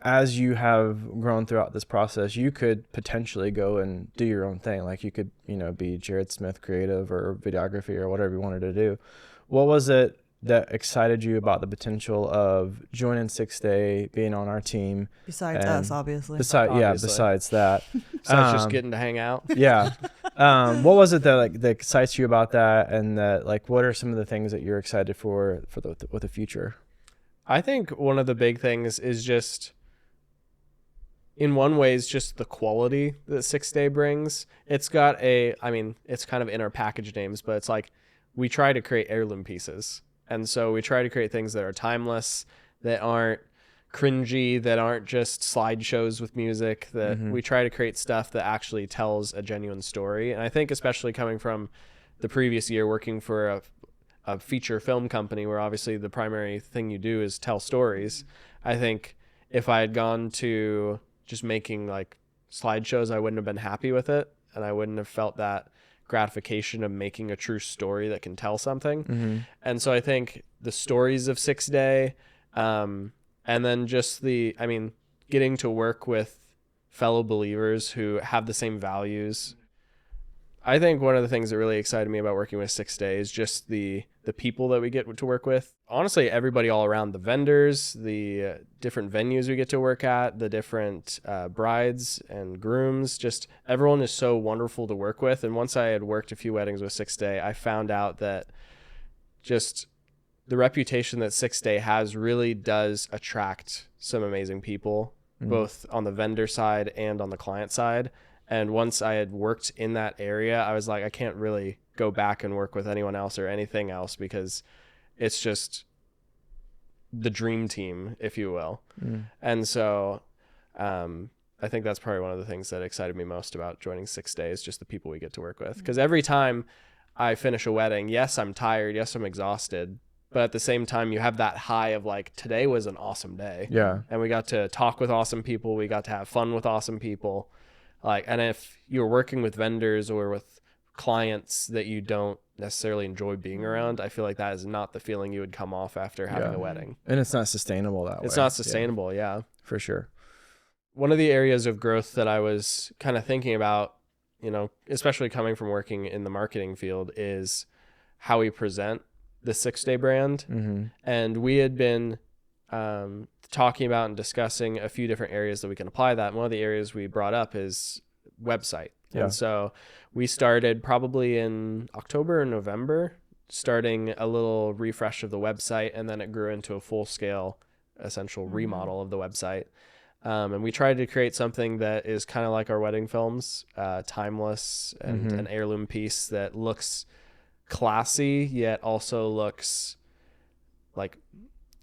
Speaker 1: as you have grown throughout this process, you could potentially go and do your own thing. Like you could, you know, be Jared Smith creative or videography or whatever you wanted to do. What was it that excited you about the potential of joining 6 Day, being on our team?
Speaker 2: Besides us, obviously.
Speaker 1: Besides that.
Speaker 3: Besides just getting to hang out.
Speaker 1: Yeah. What was it that that excites you about that, and that like what are some of the things that you're excited for the future?
Speaker 3: I think one of the big things is just, in one way, is just the quality that 6 Day brings. It's got it's kind of in our package names, but it's like we try to create heirloom pieces. And so we try to create things that are timeless, that aren't cringy, that aren't just slideshows with music, that we try to create stuff that actually tells a genuine story. And I think especially coming from the previous year working for a feature film company where obviously the primary thing you do is tell stories, I think if I had gone to just making like slideshows, I wouldn't have been happy with it, and I wouldn't have felt that gratification of making a true story that can tell something. And so I think the stories of 6 Day, and then just getting to work with fellow believers who have the same values. I think one of the things that really excited me about working with 6 Day is just the people that we get to work with. Honestly, everybody all around, the vendors, the different venues we get to work at, the different brides and grooms, just everyone is so wonderful to work with. And once I had worked a few weddings with 6 Day, I found out that just the reputation that 6 Day has really does attract some amazing people, both on the vendor side and on the client side. And once I had worked in that area, I was like, I can't really go back and work with anyone else or anything else, because it's just the dream team, if you will. And so I think that's probably one of the things that excited me most about joining 6 Day is just the people we get to work with. Because every time I finish a wedding, yes, I'm tired. Yes, I'm exhausted. But at the same time, you have that high of like, today was an awesome day.
Speaker 1: Yeah.
Speaker 3: And we got to talk with awesome people. We got to have fun with awesome people. Like, and if you're working with vendors or with clients that you don't necessarily enjoy being around, I feel like that is not the feeling you would come off after having a wedding.
Speaker 1: And it's not sustainable that way.
Speaker 3: It's not sustainable. Yeah.
Speaker 1: For sure.
Speaker 3: One of the areas of growth that I was kind of thinking about, you know, especially coming from working in the marketing field, is how we present the 6 Day brand. And we had been talking about and discussing a few different areas that we can apply that. And one of the areas we brought up is website. And so we started probably in October or November, starting a little refresh of the website, and then it grew into a full-scale essential remodel of the website. And we tried to create something that is kind of like our wedding films, timeless and an heirloom piece that looks classy, yet also looks like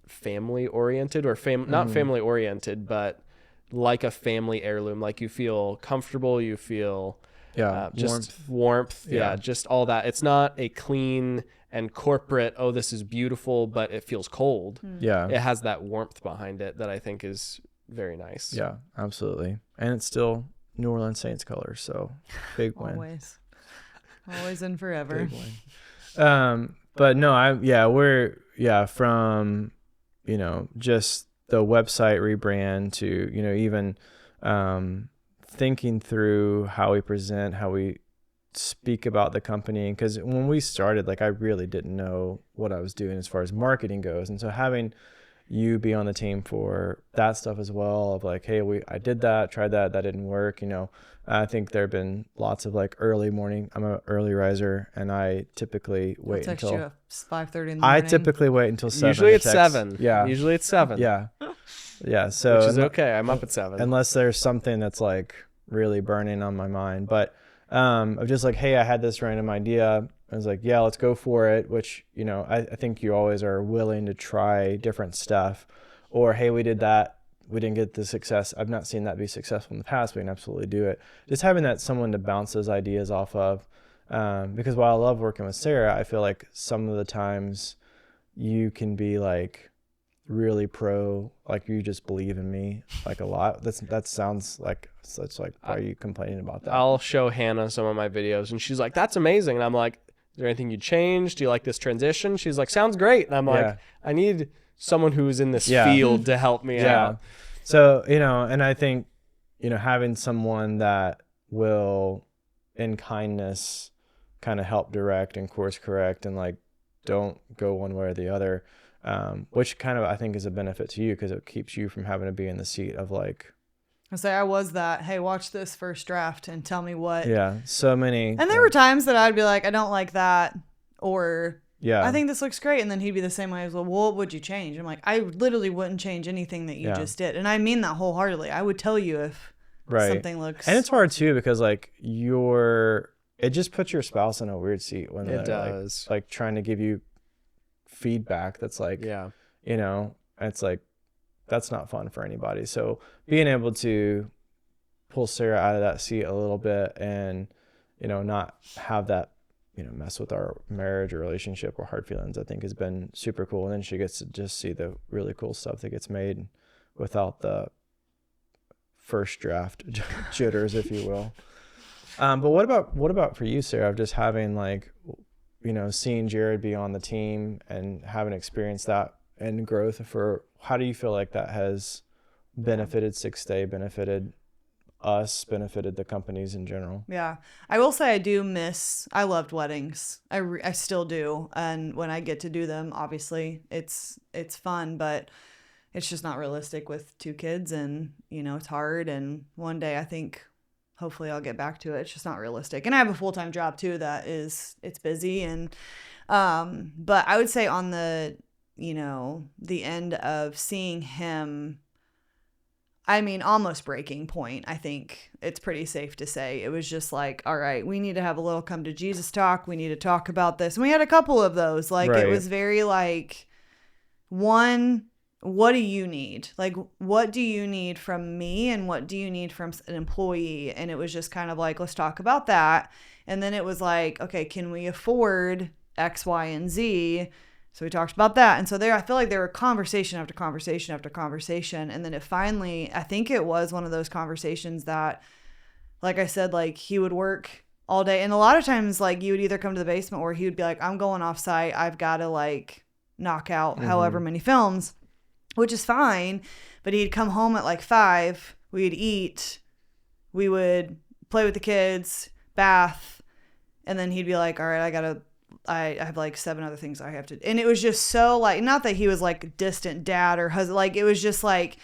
Speaker 3: family oriented, or not family oriented, but like a family heirloom. Like you feel comfortable, you feel just warmth. Yeah, just all that. It's not a clean and corporate, oh, this is beautiful, but it feels cold.
Speaker 1: Yeah.
Speaker 3: It has that warmth behind it that I think is very nice.
Speaker 1: Yeah, absolutely. And it's still New Orleans Saints colors, so big win.
Speaker 2: Always and forever.
Speaker 1: Big win. But no, we're from, you know, just the website rebrand to, you know, even thinking through how we present, how we speak about the company. Because when we started, like, I really didn't know what I was doing as far as marketing goes. And so having you be on the team for that stuff as well, of like, hey, I did that, tried that didn't work, you know. I think there have been lots of like early morning. I'm an early riser, and I typically wait
Speaker 2: text
Speaker 1: until
Speaker 2: you at 5:30 in the morning.
Speaker 1: I typically wait until 7.
Speaker 3: Usually it's 7. Yeah. Usually it's 7.
Speaker 1: Yeah. Yeah. So
Speaker 3: which is okay. I'm up at 7.
Speaker 1: Unless there's something that's like really burning on my mind. But I'm just like, hey, I had this random idea. I was like, yeah, let's go for it. Which, you know, I think you always are willing to try different stuff. Or, hey, we did that, we didn't get the success. I've not seen that be successful in the past. We can absolutely do it. Just having that someone to bounce those ideas off of. Because while I love working with Sarah, I feel like some of the times you can be like really pro, like you just believe in me like a lot. That sounds like such like, why are you complaining about that?
Speaker 3: I'll show Hannah some of my videos and she's like, that's amazing. And I'm like, is there anything you changed? Do you like this transition? She's like, sounds great. And I'm like, I need someone who's in this field to help me out.
Speaker 1: So, you know, and I think, you know, having someone that will in kindness kind of help direct and course correct and like don't go one way or the other, which kind of I think is a benefit to you because it keeps you from having to be in the seat of like,
Speaker 2: I say I was that, hey, watch this first draft and tell me what.
Speaker 1: Yeah, so many.
Speaker 2: And there were times that I'd be like, I don't like that, or
Speaker 1: yeah,
Speaker 2: I think this looks great. And then he'd be the same way as well, what would you change? I'm like, I literally wouldn't change anything that you just did. And I mean that wholeheartedly. I would tell you if something looks.
Speaker 1: And it's hard too because like it just puts your spouse in a weird seat when
Speaker 3: it
Speaker 1: they're
Speaker 3: does.
Speaker 1: Like trying to give you feedback that's like, you know, it's like, that's not fun for anybody. So being able to pull Sarah out of that seat a little bit and, you know, not have that, you know, mess with our marriage or relationship or hard feelings, I think has been super cool. And then she gets to just see the really cool stuff that gets made without the first draft jitters, if you will. But what about for you, Sarah, of just having like, you know, seeing Jared be on the team and having experienced that and growth for, how do you feel like that has benefited Sixth Day, benefited us, benefited the companies in general?
Speaker 2: Yeah. I will say I loved weddings. I still do. And when I get to do them, obviously it's fun, but it's just not realistic with 2 kids and, you know, it's hard. And one day I think hopefully I'll get back to it. It's just not realistic. And I have a full-time job too it's busy. And, but I would say on the, you know, the end of seeing him, I mean, almost breaking point, I think it's pretty safe to say. It was just like, all right, we need to have a little come to Jesus talk. We need to talk about this. And we had a couple of those. Like, It was very like, one, what do you need? Like, what do you need from me? And what do you need from an employee? And it was just kind of like, let's talk about that. And then it was like, okay, can we afford X, Y, and Z? So we talked about that. And so I feel like there were conversation after conversation after conversation. And then it finally, I think it was one of those conversations that, like I said, like he would work all day. And a lot of times, like you would either come to the basement or he would be like, I'm going off site. I've got to like knock out however many films, which is fine. But he'd come home at like 5. We'd eat. We would play with the kids, bath. And then he'd be like, all right, I have like 7 other things I have to do. And it was just so like, not that he was like distant dad or husband, like it was just like,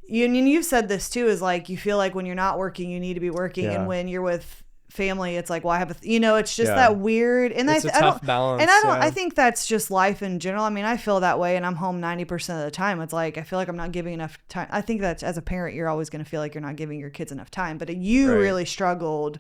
Speaker 2: you've said this too, is like, you feel like when you're not working, you need to be working. And when you're with family, it's like, well, I have it's just that weird. And
Speaker 3: it's a tough balance.
Speaker 2: And I think that's just life in general. I mean, I feel that way and I'm home 90% of the time. It's like, I feel like I'm not giving enough time. I think that as a parent, you're always going to feel like you're not giving your kids enough time, but you really struggled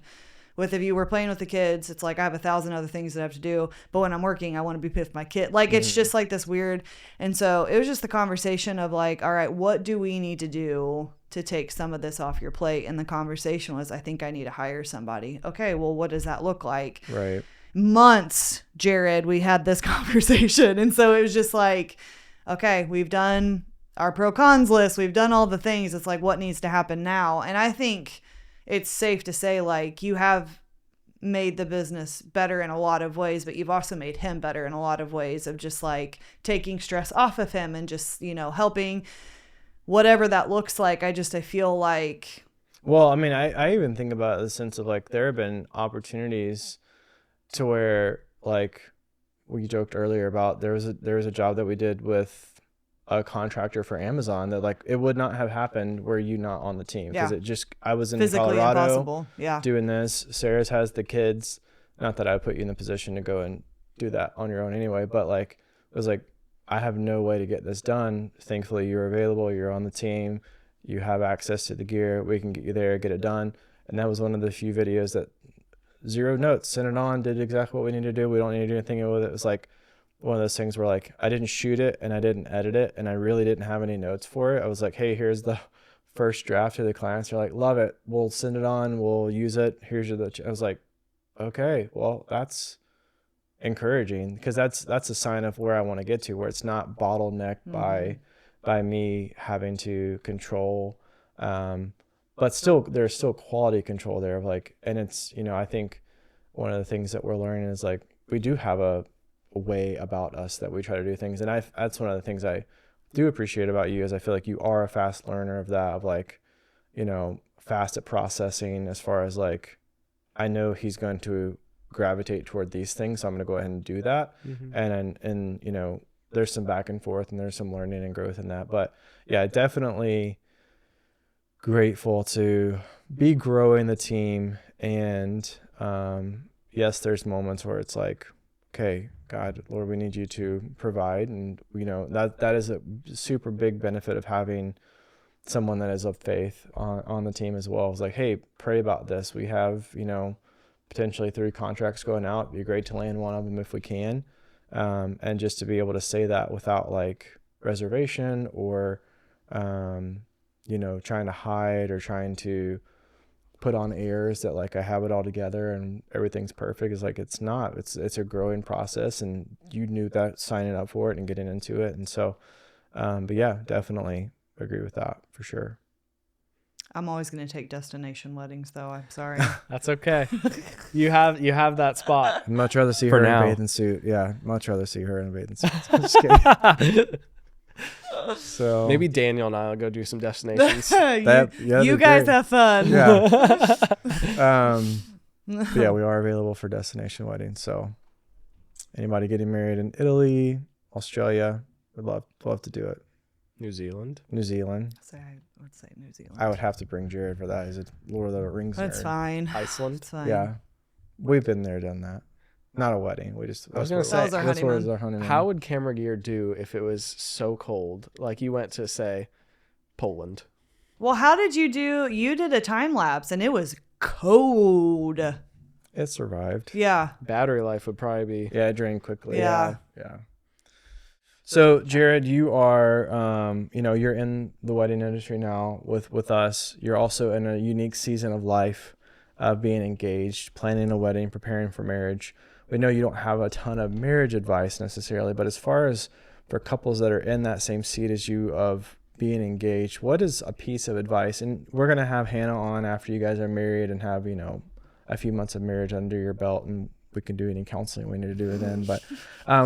Speaker 2: with, if you were playing with the kids, it's like I have 1,000 other things that I have to do. But when I'm working, I want to be with my kid. Like, it's just like this weird. And so it was just the conversation of like, all right, what do we need to do to take some of this off your plate? And the conversation was, I think I need to hire somebody. Okay, well, what does that look like?
Speaker 1: Right.
Speaker 2: Months, Jared, we had this conversation. And so it was just like, okay, we've done our pro cons list. We've done all the things. It's like, what needs to happen now? And I think it's safe to say, like, you have made the business better in a lot of ways, but you've also made him better in a lot of ways of just like taking stress off of him and just, you know, helping whatever that looks like. I feel like.
Speaker 1: Well, I mean, I even think about the sense of like, there have been opportunities to where like we joked earlier about, there was a job that we did with a contractor for Amazon that like it would not have happened were you not on the team, because I was in
Speaker 2: physically
Speaker 1: Colorado
Speaker 2: impossible. Doing
Speaker 1: this. Sarah's has the kids, not that I put you in the position to go and do that on your own anyway, but like it was like, I have no way to get this done. Thankfully you're available, you're on the team, you have access to the gear, we can get you there, get it done. And that was one of the few videos that 0 notes, sent it on, did exactly what we needed to do. We don't need to do anything with it. It was like one of those things where like I didn't shoot it and I didn't edit it and I really didn't have any notes for it. I was like, hey, here's the first draft to the clients. They're like, love it, we'll send it on, we'll use it, here's your I was like, okay, well, that's encouraging, because that's a sign of where I want to get to, where it's not bottlenecked by by me having to control, but still there's still quality control there of like, and it's, you know, I think one of the things that we're learning is like we do have a way about us that we try to do things, and that's one of the things I do appreciate about you is I feel like you are a fast learner of that, of like, you know, fast at processing as far as like, I know he's going to gravitate toward these things, so I'm going to go ahead and do that. And you know, there's some back and forth and there's some learning and growth in that, but yeah, definitely grateful to be growing the team. And yes, there's moments where it's like, okay, God, Lord, we need you to provide. And you know, that is a super big benefit of having someone that is of faith on the team as well. It's like, hey, pray about this. We have, you know, potentially 3 contracts going out. It'd be great to land one of them if we can. And just to be able to say that without like reservation or, you know, trying to hide or trying to put on airs that like I have it all together and everything's perfect, is like, it's not. It's a growing process, and you knew that signing up for it and getting into it. And so, but yeah, definitely agree with that for sure.
Speaker 2: I'm always going to take destination weddings, though. I'm sorry.
Speaker 3: That's okay. You have that spot.
Speaker 1: I'd much rather see
Speaker 3: For
Speaker 1: her
Speaker 3: now.
Speaker 1: in a bathing suit. Yeah, much rather see her in a bathing suit. I'm just kidding. So
Speaker 3: Maybe Daniel and I will go do some destinations.
Speaker 2: You guys
Speaker 1: great.
Speaker 2: have fun.
Speaker 1: Yeah. But yeah, we are available for destination weddings. So anybody getting married in Italy, Australia, would love to do it.
Speaker 3: New Zealand.
Speaker 1: New Zealand.
Speaker 2: I would say New Zealand.
Speaker 1: I would have to bring Jared for that. He's a Lord of the Rings
Speaker 2: That's
Speaker 1: nerd.
Speaker 2: fine.
Speaker 3: Iceland.
Speaker 2: It's fine.
Speaker 1: Yeah, we've been there, done that. Not a wedding. We just.
Speaker 3: I was gonna
Speaker 1: that's
Speaker 3: say,
Speaker 1: where-
Speaker 2: That was our
Speaker 1: that's where it was
Speaker 2: honeymoon.
Speaker 1: our honeymoon.
Speaker 3: How would Camera Gear do if it was so cold? Like you went to say Poland.
Speaker 2: Well, how did you do? You did a time lapse, and it was cold.
Speaker 1: It survived?
Speaker 2: Yeah.
Speaker 3: Battery life would probably be.
Speaker 1: Yeah, it drained quickly.
Speaker 2: Yeah.
Speaker 1: Yeah. So Jared, you are, you know, you're in the wedding industry now with us. You're also in a unique season of life of being engaged, planning a wedding, preparing for marriage. We know you don't have a ton of marriage advice necessarily, but as far as for couples that are in that same seat as you of being engaged, what is a piece of advice? And we're going to have Hannah on after you guys are married and have, you know, a few months of marriage under your belt, and we can do any counseling we need to do it then. But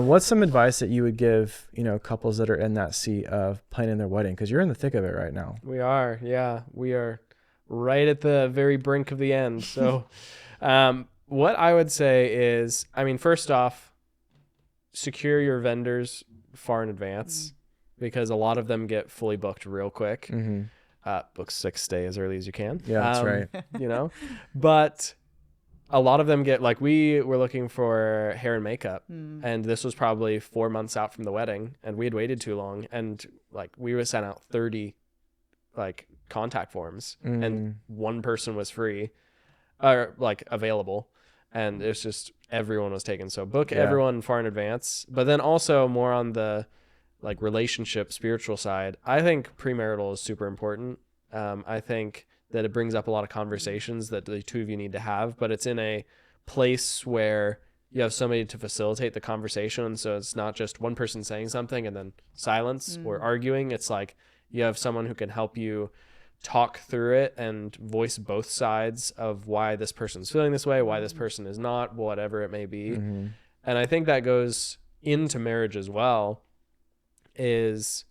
Speaker 1: what's some advice that you would give, you know, couples that are in that seat of planning their wedding? Because you're in the thick of it right now.
Speaker 3: We are. Yeah, we are right at the very brink of the end. So what I would say is, I mean, first off, secure your vendors far in advance because a lot of them get fully booked real quick. Book 6, stay as early as you can.
Speaker 1: Yeah, that's right.
Speaker 3: You know, but a lot of them get, like, we were looking for hair and makeup and this was probably 4 months out from the wedding and we had waited too long, and like we were sent out 30 like contact forms and one person was free or like available, and it's just everyone was taken. So book everyone far in advance. But then also more on the like relationship spiritual side, I think premarital is super important. I think that it brings up a lot of conversations that the two of you need to have, but it's in a place where you have somebody to facilitate the conversation. So it's not just one person saying something and then silence or arguing. It's like you have someone who can help you talk through it and voice both sides of why this person's feeling this way, why this person is not, whatever it may be. And I think that goes into marriage as well. Is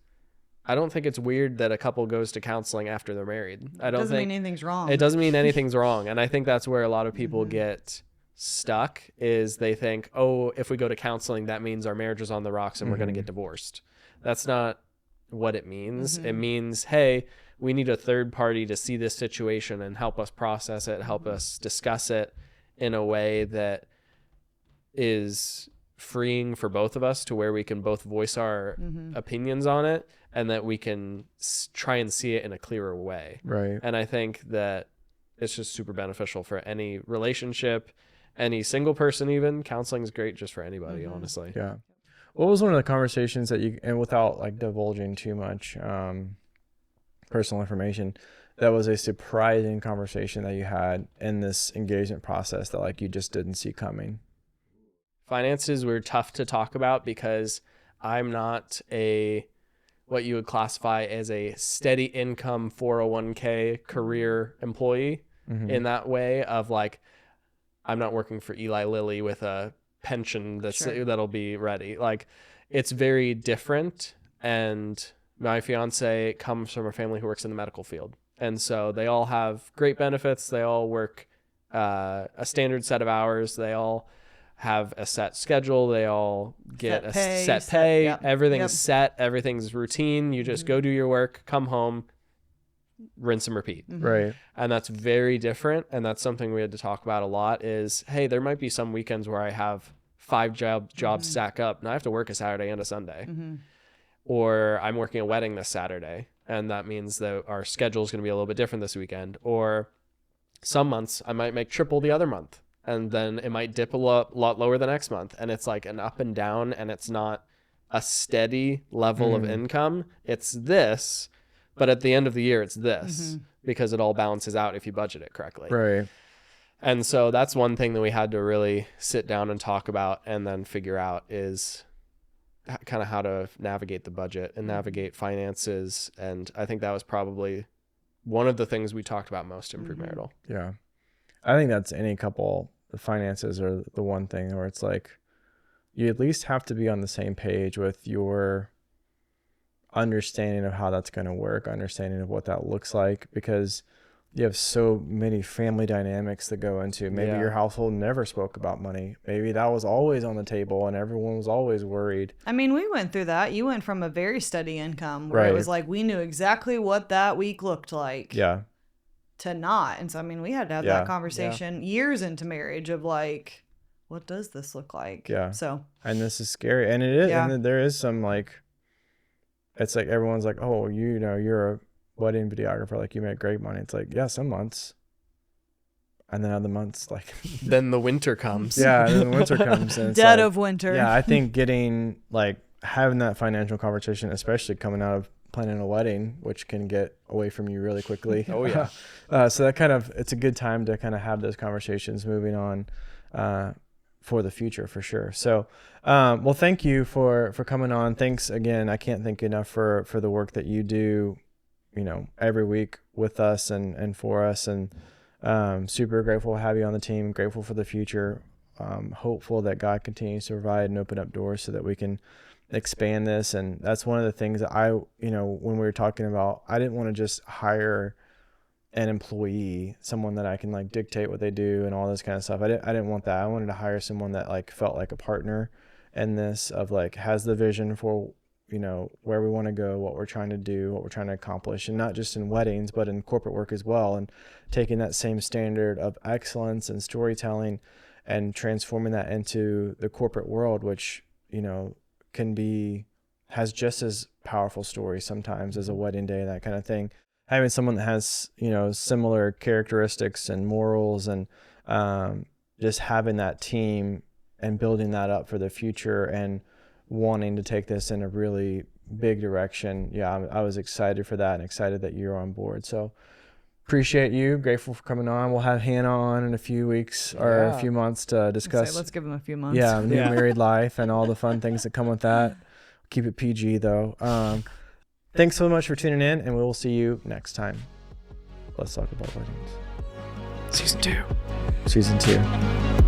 Speaker 3: I don't think it's weird that a couple goes to counseling after they're married. I don't
Speaker 2: Doesn't
Speaker 3: think
Speaker 2: mean anything's wrong.
Speaker 3: it doesn't mean anything's wrong. And I think that's where a lot of people get stuck, is they think, oh, if we go to counseling, that means our marriage is on the rocks and we're going to get divorced. That's not what it means. It means, hey, we need a third party to see this situation and help us process it, help us discuss it in a way that is freeing for both of us, to where we can both voice our opinions on it and that we can try and see it in a clearer way.
Speaker 1: Right.
Speaker 3: And I think that it's just super beneficial for any relationship, any single person. Even counseling is great just for anybody, honestly.
Speaker 1: Yeah. What was one of the conversations that you, and without like divulging too much personal information, that was a surprising conversation that you had in this engagement process that like you just didn't see coming? Finances
Speaker 3: were tough to talk about because I'm not a what you would classify as a steady income 401k career employee in that way of like, I'm not working for Eli Lilly with a pension that'll be ready. Like, it's very different. And my fiance comes from a family who works in the medical field. And so they all have great benefits. They all work a standard set of hours. They all have a set schedule. They all get set pay.
Speaker 2: Yep.
Speaker 3: Everything's set. Everything's routine. You just go do your work, come home, rinse and repeat.
Speaker 1: Right.
Speaker 3: And that's very different. And that's something we had to talk about a lot is, hey, there might be some weekends where I have 5 jobs stack up and I have to work a Saturday and a Sunday. Or I'm working a wedding this Saturday. And that means that our schedule is going to be a little bit different this weekend. Or some months I might make triple the other month. And then it might dip a lot lower the next month. And it's like an up and down, and it's not a steady level of income. It's this, but at the end of the year, it's this because it all balances out if you budget it correctly.
Speaker 1: Right.
Speaker 3: And so that's one thing that we had to really sit down and talk about and then figure out is kind of how to navigate the budget and navigate finances. And I think that was probably one of the things we talked about most in premarital.
Speaker 1: Yeah. I think that's any couple. The finances are the one thing where it's like you at least have to be on the same page with your understanding of how that's going to work, understanding of what that looks like, because you have so many family dynamics that go into maybe your household never spoke about money. Maybe that was always on the table and everyone was always worried.
Speaker 2: I mean, we went through that. You went from a very steady income where it was like we knew exactly what that week looked like.
Speaker 1: Yeah.
Speaker 2: To not. And so, I mean, we had to have that conversation years into marriage of like, what does this look like?
Speaker 1: Yeah.
Speaker 2: So. And
Speaker 1: this is scary. And it is. Yeah. And there is some like, it's like everyone's like, oh, you know, you're a wedding videographer. Like you make great money. It's like, yeah, some months. And then other months, like.
Speaker 3: Then the winter comes.
Speaker 1: Yeah. And then the winter comes. And
Speaker 2: Dead of winter.
Speaker 1: Yeah. I think getting like having that financial conversation, especially coming out of planning a wedding, which can get away from you really quickly.
Speaker 3: Oh yeah.
Speaker 1: So that kind of, it's a good time to kind of have those conversations moving on for the future for sure. So, well, thank you for coming on. Thanks again. I can't thank you enough for the work that you do, you know, every week with us and for us, and super grateful to have you on the team, grateful for the future. Hopeful that God continues to provide and open up doors so that we can expand this. And that's one of the things that I, you know, when we were talking about, I didn't want to just hire an employee, someone that I can like dictate what they do and all this kind of stuff. I didn't want that. I wanted to hire someone that like felt like a partner in this, of like has the vision for, you know, where we want to go, what we're trying to do, what we're trying to accomplish, and not just in weddings, but in corporate work as well. And taking that same standard of excellence and storytelling and transforming that into the corporate world, which, you know, has just as powerful stories sometimes as a wedding day, that kind of thing. Having someone that has, you know, similar characteristics and morals, and just having that team and building that up for the future and wanting to take this in a really big direction. Yeah, I was excited for that and excited that you're on board. So appreciate you. Grateful for coming on. We'll have Hannah on in a few weeks or a few months to discuss.
Speaker 2: Let's give them a few months.
Speaker 1: Yeah, new married life and all the fun things that come with that. Keep it PG though. Thanks so much for tuning in, and we will see you next time. Let's talk about weddings.
Speaker 3: Season 2.
Speaker 1: Season 2.